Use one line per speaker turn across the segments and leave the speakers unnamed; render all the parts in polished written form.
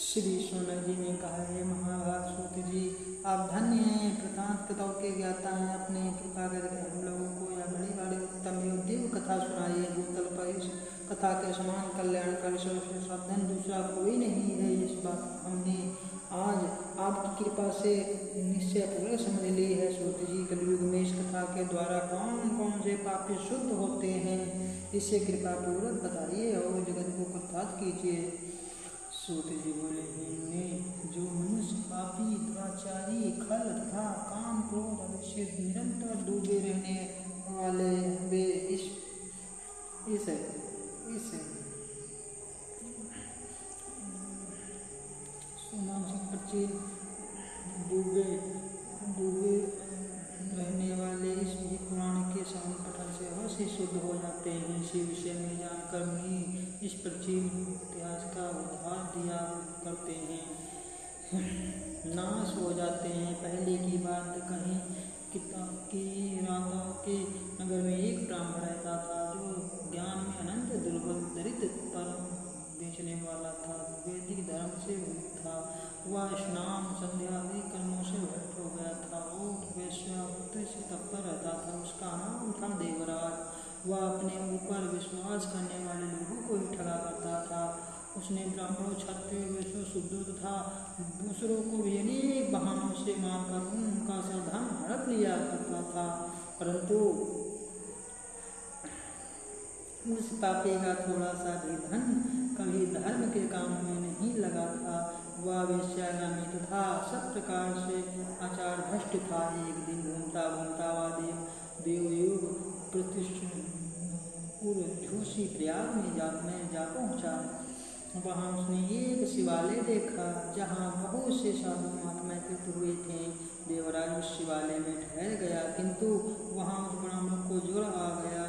श्री सोनक जी ने कहा, हे महाभाग सूत जी, आप धन्य हैं, प्रताप कथाओं के ज्ञाता हैं। अपने कृपा करके हम लोगों को यह बड़ी बड़ी उत्तम एवं दिव्य कथा सुनाई है। भूतल पर इस कथा के समान कल्याणकारी सर्वश्रेष्ठ साधन दूसरा कोई नहीं है। इस बात हमने आज आपकी कृपा से निश्चय पूर्वक समझ ली है। सूत जी, कलयुग में इस कथा के द्वारा कौन कौन से पापी शुद्ध होते हैं, इससे कृपा पूर्वक बताइए और जगत को कृतार्थ कीजिए। सूत जी बोले, हमने जो मनुष्य पापी, दुराचारी, खल तथा काम क्रोध आदि से निरंतर डूबे रहने वाले, वे इस मानसिक बच्चे डूबे रहने वाले इस पुराण के सामने पठन से अवश्य शुद्ध हो जाते हैं। इसी विषय में जानकर मुनि इस प्राचीन इतिहास का उद्धार दिया करते हैं, नाश हो जाते हैं। पहले की बात कहीं कि राजाओं के नगर में एक ब्राह्मण रहता था, जो ज्ञान में अनंत दुर्बल, दरिद्र, पर बेचने वाला था। वैदिक धर्म से मुक्त था। वह स्नान, संध्या आदि कर्मों से भ्रष्ट हो गया था और वेश्यावृत्ति से तत्पर रहता था। उसका नाम था देवराज। वह अपने ऊपर विश्वास करने वाले लोगों को ही ठगा करता था। उसने ब्राह्मणों, क्षत्रियों, वैश्यों, शूद्रों तथा दूसरों को भी अनेक बहानों से मारकर उनका धन हड़प लिया करता था, परंतु उस पापी का थोड़ा सा भी धन कभी धर्म के काम में नहीं लगा था। वह वेश्यागामी तथा सब प्रकार से आचार भ्रष्ट था। एक दिन घूमता घूमता वह देवयुग प्रतिष्ठूसी प्रयाग में जा पहुँचा। वहाँ उसने एक शिवालय देखा, जहाँ बहुत से साधु महात्मा एकत्रित हुए थे। देवराज उस शिवालय में ठहर गया, किंतु वहाँ उस ब्राह्मण को ज्वर आ गया।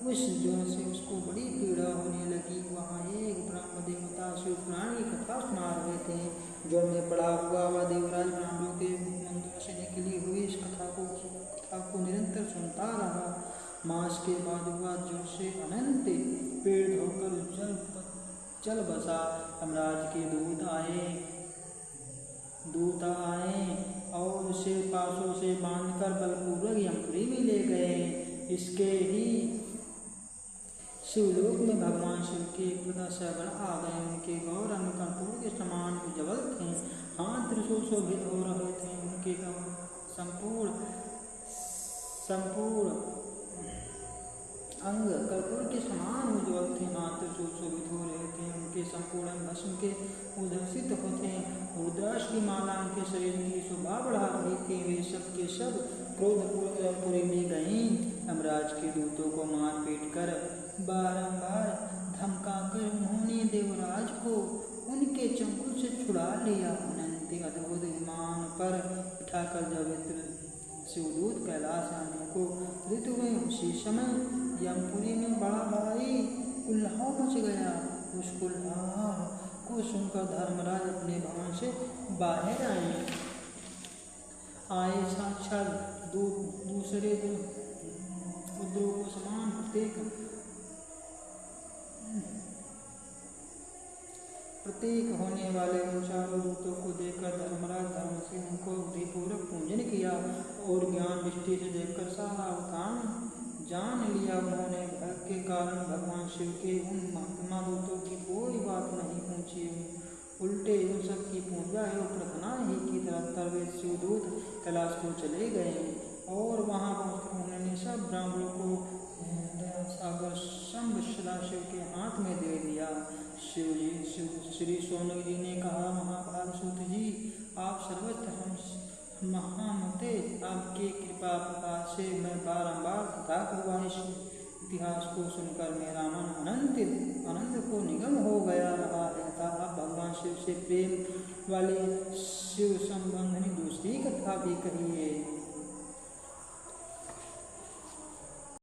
उस ज्वर से उसको बड़ी पीड़ा होने लगी। वहाँ एक ब्रह्म देवता शिवपुराण की कथा सुना रहे थे। ज्वर में पड़ा हुआ वह देवराज ब्राह्मणों के मंदिर से निकली हुई इस कथा को निरंतर सुनता रहा। मास के बाद वह ज्वर से अनंत पेड़ होकर चल बसा। यमराज के दूत आए और उसे पासों से बांधकर बलपूर्वक यमपुरी में ले गए। इसके ही शिवलोक में भगवान शिव के प्रदर्शगण आ गए। उनके गौर कर्पूर के समान उज्ज्वल थे, हाथ त्रिशूल शोभित हो रहे थे। उनके संपूर्ण अंग कर्पूर के समान उज्ज्वल थे, हाथ त्रिशूल शोभित हो रहे थे। उनके संपूर्ण भस्म के उदर्शित होते, रुद्राक्ष की माला उनके शरीर की शोभा बढ़ा रही थी। वे सब के सब क्रोधपूर्वक यमपुरी में गए। यमराज के दूतों को मार पीट कर बारंबार धमकाकर उन्होंने देवराज को उनके चंगुल से छुड़ा लिया। अनंत अद्भुत विमान पर बिठाकर जब शिवदूत कैलाश आने को ऋत हुए, उसी समय यमपुरी में बड़ा भारी उल्लाह मच गया। उस उल्लाह को सुनकर धर्मराज अपने भवन से बाहर आए। साक्षात दूसरे रुद्रों को समान प्रतीक होने वाले उन चारों दूतों को देखकर धर्मराज धर्म से उनको विधिपूर्वक पूजन किया और ज्ञान दृष्टि से देखकर सारा अवतार जान लिया। उन्होंने भय के कारण भगवान शिव के उन महात्मा दूतों की कोई बात नहीं पूछी, उल्टे उन सब की पूजा एवं प्रार्थना ही की। तरह वे शिवदूत कैलाश को चले गए और वहाँ पहुँचकर उन्होंने सब ब्राह्मणों को सागर सदाशिव के हाथ में दे दिया। श्री सोनक जी ने कहा, महाभाग सूत जी, आप सर्वत्र महामते, आपकी कृपा प्रकाश से मैं बारंबार कथा हुआ इस इतिहास को सुनकर मेरा मन आनंद को निगम हो गया रहा है। आप भगवान शिव से प्रेम वाली शिव संबंधी दूसरी कथा भी कहिए।